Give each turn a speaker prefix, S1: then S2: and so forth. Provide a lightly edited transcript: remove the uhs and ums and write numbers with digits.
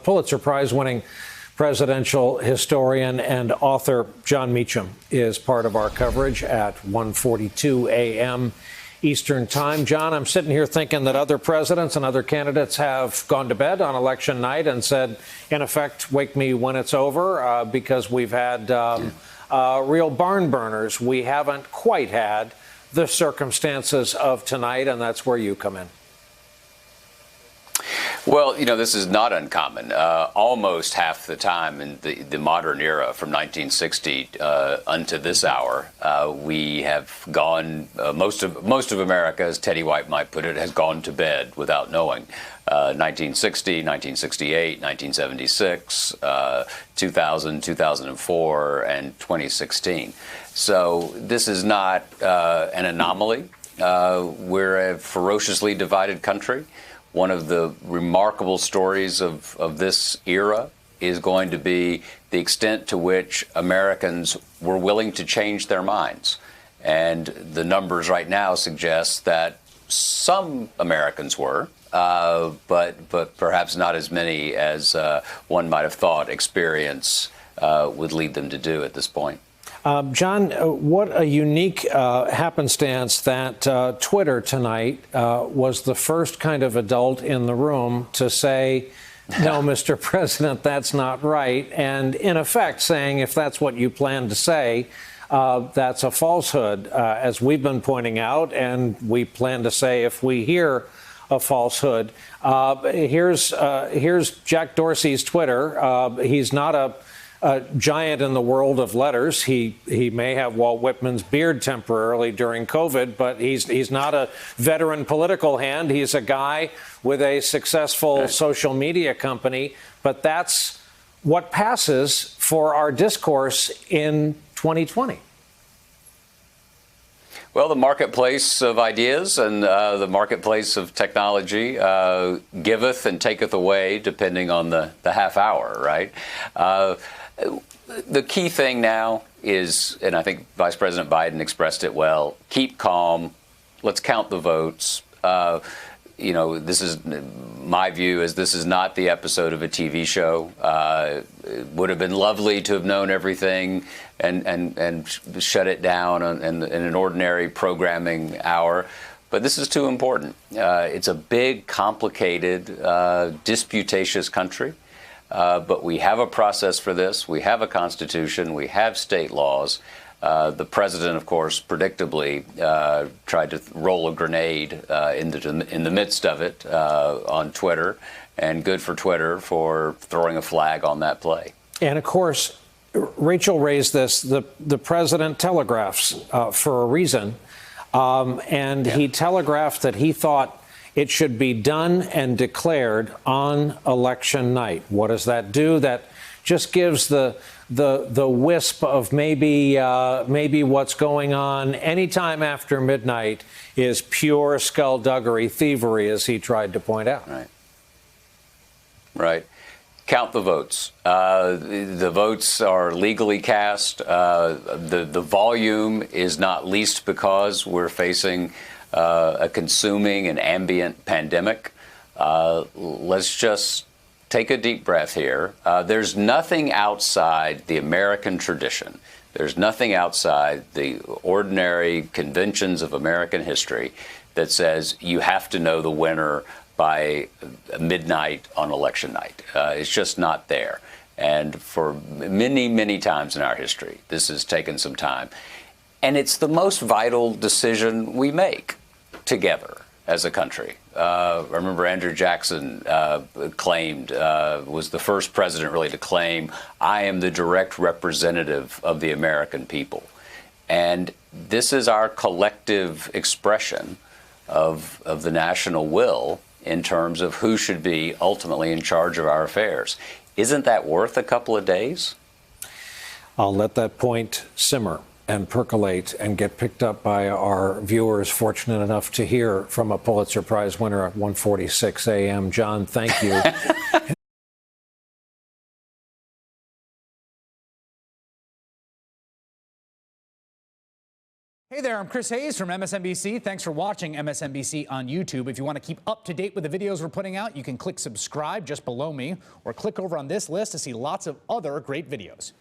S1: Pulitzer Prize-winning presidential historian and author Jon Meacham is part of our coverage at 1:42 a.m. Eastern Time. John, I'm sitting here thinking that other presidents and other candidates have gone to bed on election night and said, in effect, wake me when it's over, because we've had real barn burners. We haven't quite had the circumstances of tonight, and that's where you come in.
S2: Well, this is not uncommon. Almost half the time in the modern era, from 1960 unto this hour, we have gone. Most of America, as Teddy White might put it, has gone to bed without knowing. 1960, 1968, 1976, 2000, 2004, and 2016. So this is not an anomaly. We're a ferociously divided country. One of the remarkable stories of this era is going to be the extent to which Americans were willing to change their minds. And the numbers right now suggest that some Americans were, but perhaps not as many as one might have thought experience would lead them to do at this point.
S1: John, what a unique happenstance that Twitter tonight was the first kind of adult in the room to say, no, Mr. President, that's not right. And in effect saying, if that's what you plan to say, that's a falsehood, as we've been pointing out. And we plan to say, if we hear a falsehood, here's Jack Dorsey's Twitter. He's not a giant in the world of letters. He may have Walt Whitman's beard temporarily during COVID, but he's not a veteran political hand. He's a guy with a successful social media company. But that's what passes for our discourse in 2020.
S2: Well, the marketplace of ideas and the marketplace of technology giveth and taketh away, depending on the half hour, right? The key thing now is, and I think Vice President Biden expressed it well, keep calm. Let's count the votes. This is my view is this is not the episode of a TV show. It would have been lovely to have known everything and shut it down in an ordinary programming hour. But this is too important. It's a big, complicated, disputatious country. But we have a process for this. We have a constitution. We have state laws. The president, of course, predictably tried to roll a grenade in the midst of it on Twitter, and good for Twitter for throwing a flag on that play.
S1: And of course, Rachel raised this. The president telegraphs for a reason, and he telegraphed that he thought it should be done and declared on election night. What does that do? That just gives the wisp of maybe what's going on anytime after midnight is pure skullduggery, thievery, as he tried to point out.
S2: Right. Count the votes. The votes are legally cast. The volume is not least because we're facing a consuming and ambient pandemic. Let's just take a deep breath here. There's nothing outside the American tradition. There's nothing outside the ordinary conventions of American history that says you have to know the winner by midnight on election night. It's just not there. And for many, many times in our history, this has taken some time. And it's the most vital decision we make together as a country. I remember Andrew Jackson claimed, was the first president really to claim, I am the direct representative of the American people. And this is our collective expression of the national will in terms of who should be ultimately in charge of our affairs. Isn't that worth a couple of days?
S1: I'll let that point simmer and percolate and get picked up by our viewers fortunate enough to hear from a Pulitzer Prize winner at 1:46 a.m. John, thank you.
S3: Hey there, I'm Chris Hayes from MSNBC. Thanks for watching MSNBC on YouTube. If you want to keep up to date with the videos we're putting out, you can click subscribe just below me or click over on this list to see lots of other great videos.